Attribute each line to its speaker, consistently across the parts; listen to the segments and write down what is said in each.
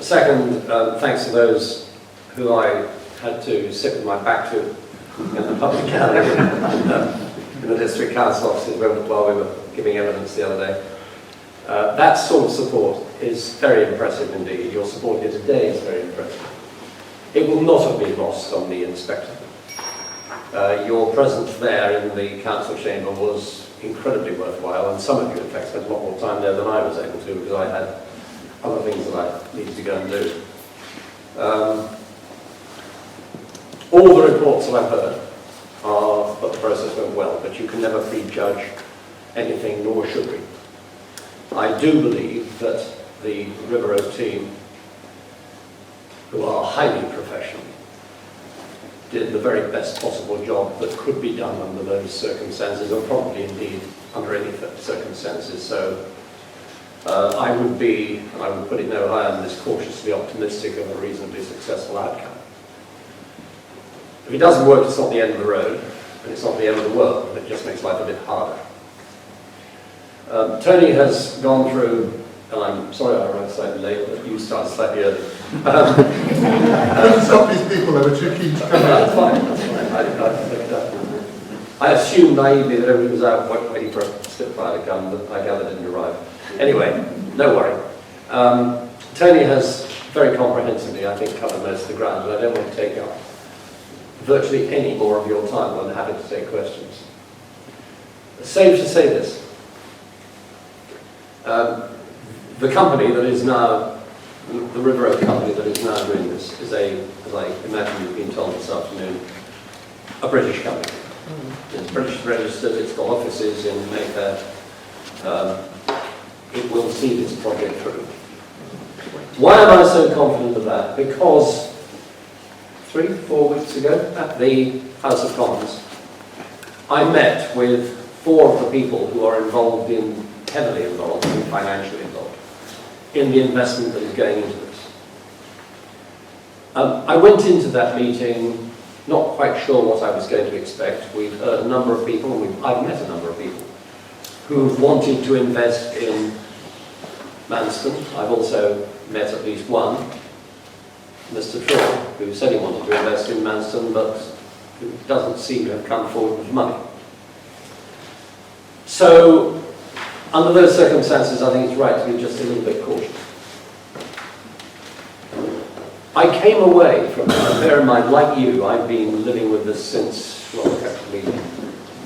Speaker 1: Second, thanks to those who I had to sit with my back to in the public gallery in the district council offices while we were giving evidence the other day. That sort of support is very impressive indeed. Your support here today is very impressive. It will not have been lost on the inspector. Your presence there in the council chamber was incredibly worthwhile, and some of you in fact spent a lot more time there than I was able to because I had other things that I needed to go and do. All the reports that I've heard are that the process went well, but you can never prejudge anything, nor should we. I do believe that the River Road team, who are highly professional, did the very best possible job that could be done under those circumstances, or probably indeed under any circumstances. So I would be, and I would put it no higher than this, cautiously optimistic of a reasonably successful outcome. If it doesn't work, it's not the end of the road, and it's not the end of the world. It just makes life a bit harder. Tony has gone through, and I'm sorry I arrived slightly late, but you started slightly early.
Speaker 2: Don't stop these people, they were too keen to come in.
Speaker 1: That's fine, that's fine. I assumed naively that everybody was out waiting for a Spitfire to come, but I gather didn't arrive. Anyway, no worry. Tony has very comprehensively, I think, covered most of the ground, and I don't want to take up virtually any more of your time than having to take questions. Safe to say this. The company that is now, the River Road company that is now doing this is a, as I imagine you've been told this afternoon, a British company. It's British registered, it's got offices in Mayfair. It will see this project through. Why am I so confident of that? Because 3-4 weeks ago at the House of Commons, I met with 4 of the people who are involved in, heavily involved and financially involved in the investment that is going into this. I went into that meeting not quite sure what I was going to expect. We've heard a number of people, and I've met a number of people who've wanted to invest in Manston. I've also met at least one, Mr. Troy, who said he wanted to invest in Manston, but who doesn't seem to have come forward with money. So, under those circumstances, I think it's right to be just a little bit cautious. I came away from that, bear in mind, like you, I've been living with this since, well, actually,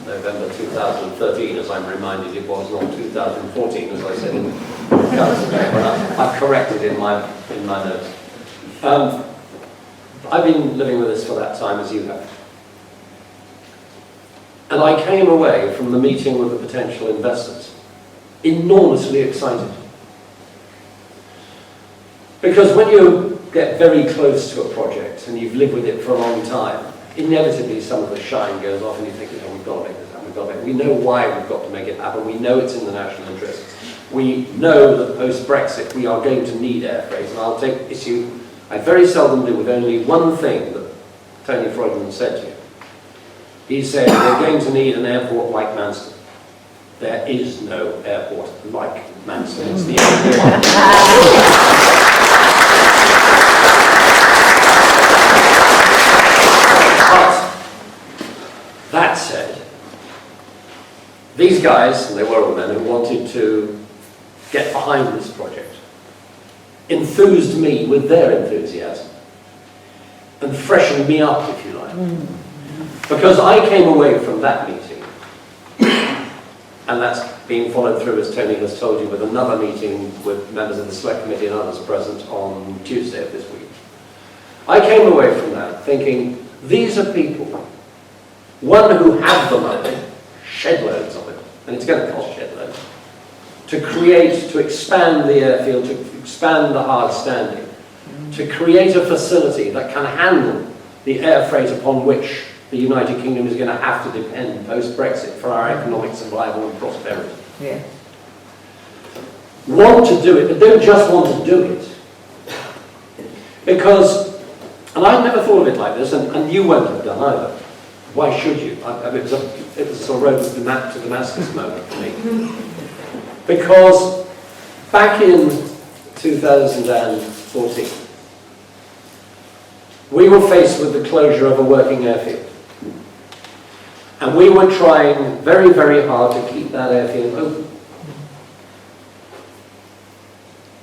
Speaker 1: November 2013, as I'm reminded it was, not 2014, as I said in the council paper. I've corrected in my notes. I've been living with this for that time, as you have. And I came away from the meeting with the potential investors enormously excited. Because when you get very close to a project and you've lived with it for a long time, inevitably some of the shine goes off and you think, oh, we've got to make this happen, we've got to make it. We know why we've got to make it happen. We know it's in the national interest. We know that post-Brexit we are going to need air freight, and I'll take issue, I very seldom do, with only one thing that Tony Freudman said to you. He said, we're going to need an airport like Manston. There is no airport like Manston. It's the only one. But that said, these guys, and they were all men who wanted to get behind this project, enthused me with their enthusiasm and freshened me up, if you like. Because I came away from that meeting, and that's being followed through, as Tony has told you, with another meeting with members of the Select Committee and others present on Tuesday of this week. I came away from that thinking, these are people, one, who have the money, shed loads of it, and it's going to cost shed loads, to create, to expand the airfield, to expand the hard standing, to create a facility that can handle the air freight upon which the United Kingdom is going to have to depend post-Brexit for our economic survival and prosperity.
Speaker 3: Yeah.
Speaker 1: Want to do it, but don't just want to do it. Because, and I never thought of it like this, and you won't have done either. Why should you? It was a sort of road to Damascus moment for me. Because back in 2000 and 2014, we were faced with the closure of a working airfield. And we were trying very, very hard to keep that airfield open.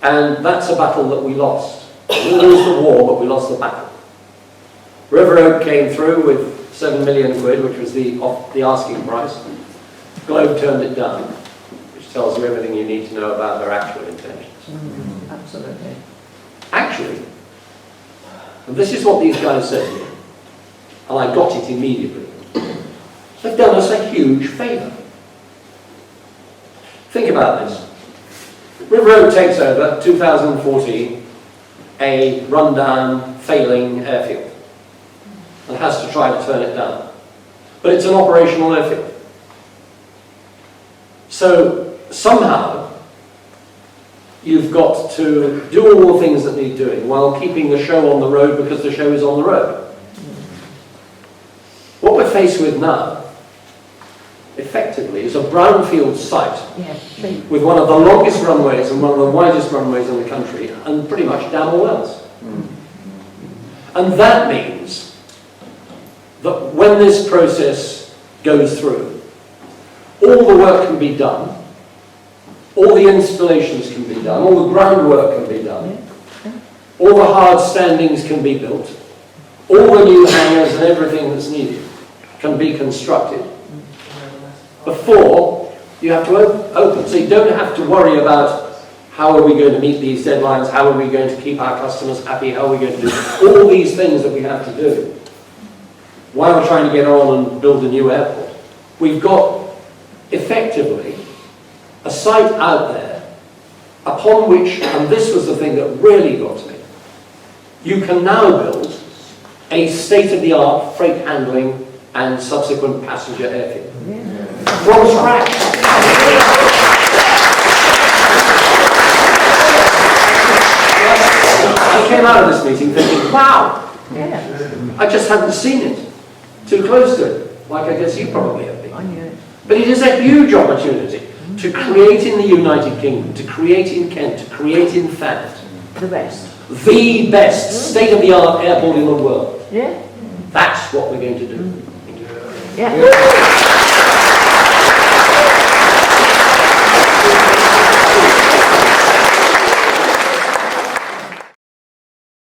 Speaker 1: And that's a battle that we lost. We didn't lose the war, but we lost the battle. River Oak came through with 7 million quid, which was the asking price. Globe turned it down, which tells you everything you need to know about their actual intentions.
Speaker 3: Absolutely.
Speaker 1: Actually, and this is what these guys said to me, and I got it immediately. They've done us a huge favour. Think about this. River Oak takes over, 2014, a run-down, failing airfield, and has to try to turn it down. But it's an operational airfield. So somehow, you've got to do all the things that need doing while keeping the show on the road, because the show is on the road. What we're faced with now, effectively, is a brownfield site with one of the longest runways and one of the widest runways in the country, and pretty much damn wells. And that means that when this process goes through, all the work can be done, all the installations can be done, all the groundwork can be done, all the hard standings can be built, all the new hangars and everything that's needed can be constructed before you have to open. So you don't have to worry about how are we going to meet these deadlines, how are we going to keep our customers happy, how are we going to do all these things that we have to do while we're trying to get on and build a new airport. We've got, effectively, a site out there upon which, and this was the thing that really got me, you can now build a state-of-the-art freight handling and subsequent passenger airfield. From scratch. I came out of this meeting thinking, wow, I just hadn't seen it. Too close to it, like I guess you probably have been. But it is a huge opportunity to create in the United Kingdom, to create in Kent, to create in Thanet.
Speaker 3: The best.
Speaker 1: The best state-of-the-art airport in the world.
Speaker 3: Yeah.
Speaker 1: That's what we're going to do.
Speaker 3: Yeah.